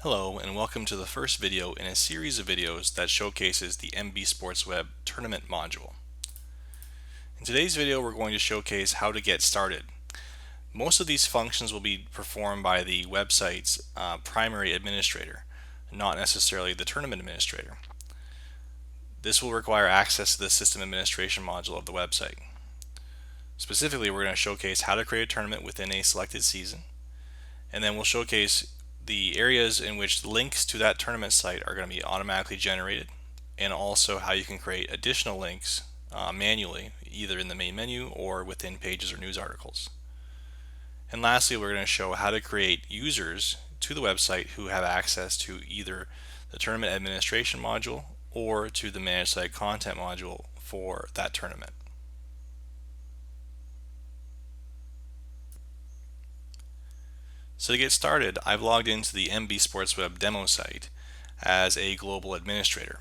Hello and welcome to the first video in a series of videos that showcases the MB Sports Web Tournament module. In today's video we're going to showcase how to get started. Most of these functions will be performed by the website's primary administrator, not necessarily the tournament administrator. This will require access to the system administration module of the website. Specifically, we're going to showcase how to create a tournament within a selected season, and then we'll showcase the areas in which links to that tournament site are going to be automatically generated, and also how you can create additional links manually, either in the main menu or within pages or news articles. And lastly, we're going to show how to create users to the website who have access to either the tournament administration module or to the manage site content module for that tournament. So to get started, I've logged into the MB Sports Web demo site as a global administrator.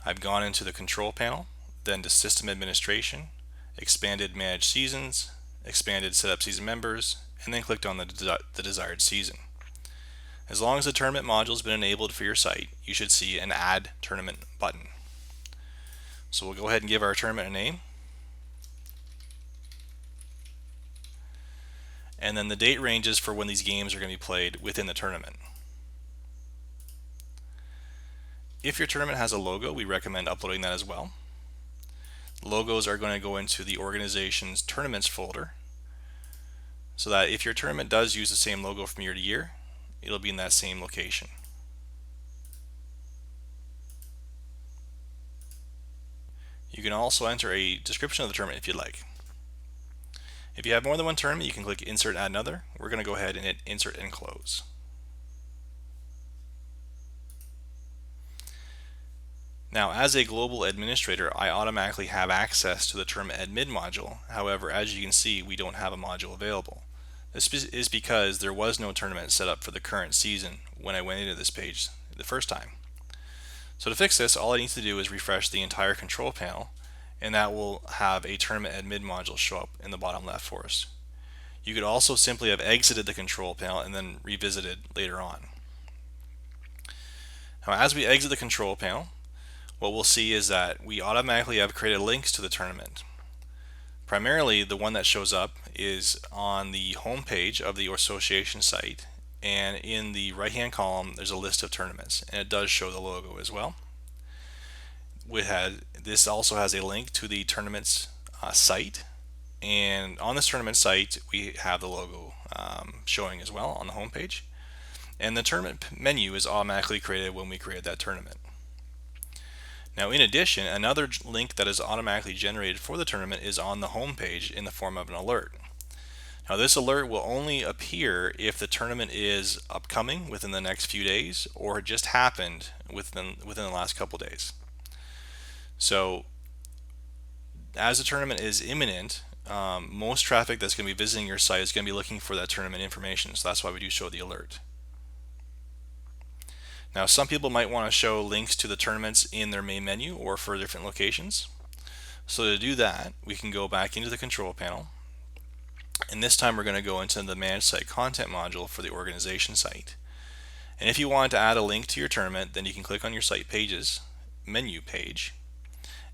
I've gone into the control panel, then to system administration, expanded manage seasons, expanded set up season members, and then clicked on the desired season. As long as the tournament module has been enabled for your site, you should see an add tournament button. So we'll go ahead and give our tournament a name. And then the date ranges for when these games are going to be played within the tournament. If your tournament has a logo, we recommend uploading that as well. Logos are going to go into the organization's tournaments folder, so that if your tournament does use the same logo from year to year, it'll be in that same location. You can also enter a description of the tournament if you'd like. If you have more than one tournament, you can click Insert, Add Another. We're going to go ahead and hit Insert and Close. Now, as a global administrator, I automatically have access to the Tournament Admin module. However, as you can see, we don't have a module available. This is because there was no tournament set up for the current season when I went into this page the first time. So to fix this, all I need to do is refresh the entire control panel, and that will have a Tournament Admin module show up in the bottom left for us. You could also simply have exited the control panel and then revisited later on. Now, as we exit the control panel, what we'll see is that we automatically have created links to the tournament. Primarily, the one that shows up is on the home page of the association site, and in the right hand column there's a list of tournaments, and it does show the logo as well. This also has a link to the tournaments site, and on this tournament site we have the logo showing as well on the home page, and the tournament menu is automatically created when we create that tournament. Now, in addition, another link that is automatically generated for the tournament is on the home page in the form of an alert. Now, this alert will only appear if the tournament is upcoming within the next few days or just happened within the last couple days. So as the tournament is imminent, most traffic that's going to be visiting your site is going to be looking for that tournament information, so that's why we do show the alert. Now, some people might want to show links to the tournaments in their main menu or for different locations. So to do that, we can go back into the control panel, and this time we're going to go into the Manage Site Content module for the organization site. And if you want to add a link to your tournament, then you can click on your site pages menu page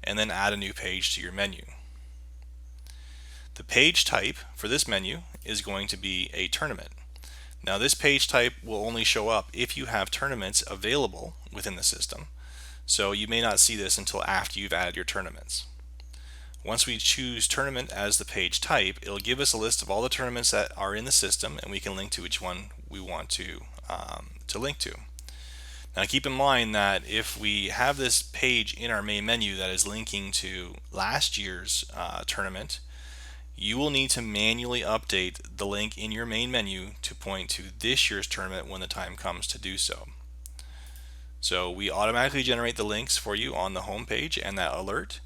and then add a new page to your menu. The page type for this menu is going to be a tournament. Now, this page type will only show up if you have tournaments available within the system, so you may not see this until after you've added your tournaments. Once we choose tournament as the page type, it'll give us a list of all the tournaments that are in the system, and we can link to which one we want to link to. Now, keep in mind that if we have this page in our main menu that is linking to last year's tournament, you will need to manually update the link in your main menu to point to this year's tournament when the time comes to do so. So we automatically generate the links for you on the home page and that alert.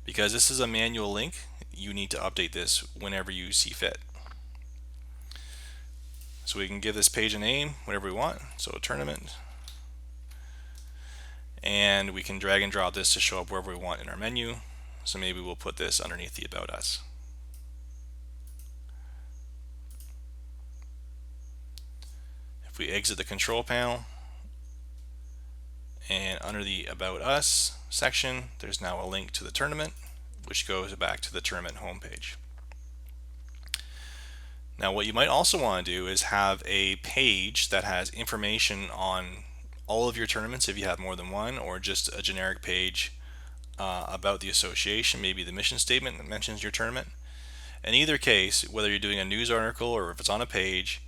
Because this is a manual link, you need to update this whenever you see fit. So we can give this page a name, whatever we want, so a tournament. And we can drag and drop this to show up wherever we want in our menu. So maybe we'll put this underneath the About Us. If we exit the control panel, And under the About Us section, there's now a link to the tournament, which goes back to the tournament homepage. Now, what you might also want to do is have a page that has information on all of your tournaments if you have more than one, or just a generic page about the association, maybe the mission statement that mentions your tournament. In either case, whether you're doing a news article or if it's on a page,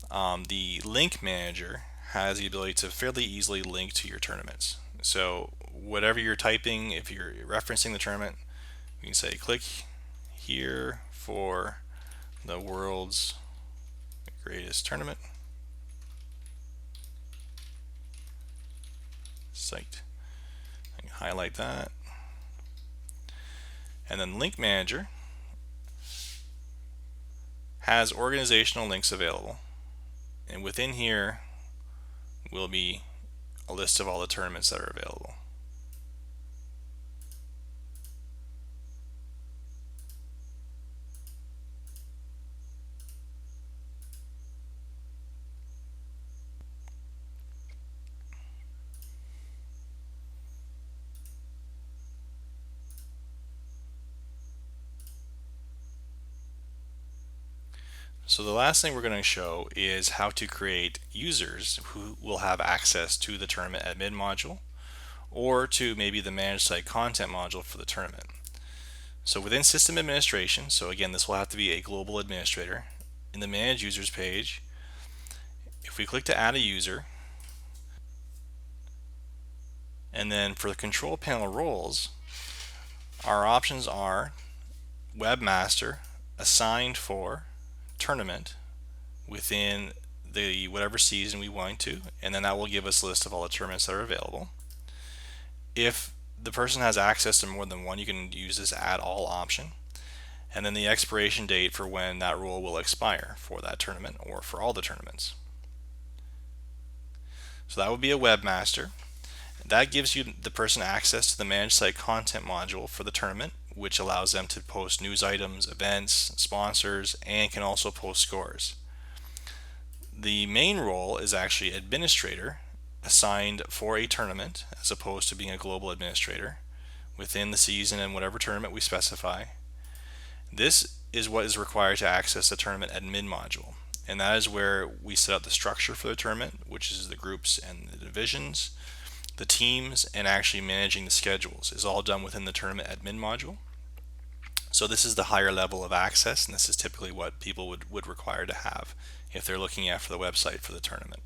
the link manager has the ability to fairly easily link to your tournaments. So whatever you're typing, if you're referencing the tournament, you can say click here for the world's greatest tournament site. I can highlight that. And then Link Manager has organizational links available. And within here will be a list of all the tournaments that are available. So the last thing we're going to show is how to create users who will have access to the tournament admin module, or to maybe the managed site content module for the tournament. So within system administration, so again this will have to be a global administrator, in the manage users page, if we click to add a user, and then for the control panel roles, our options are webmaster, assigned for, tournament, within the whatever season we want to, and then that will give us a list of all the tournaments that are available. If the person has access to more than one, you can use this add all option, and then the expiration date for when that role will expire for that tournament or for all the tournaments. So that would be a webmaster. That gives you the person access to the managed site content module for the tournament, which allows them to post news items, events, sponsors, and can also post scores. The main role is actually administrator, assigned for a tournament as opposed to being a global administrator within the season and whatever tournament we specify. This is what is required to access the tournament admin module, and that is where we set up the structure for the tournament, which is the groups and the divisions, the teams, and actually managing the schedules is all done within the tournament admin module. So this is the higher level of access, and this is typically what people would require to have if they're looking after the website for the tournament.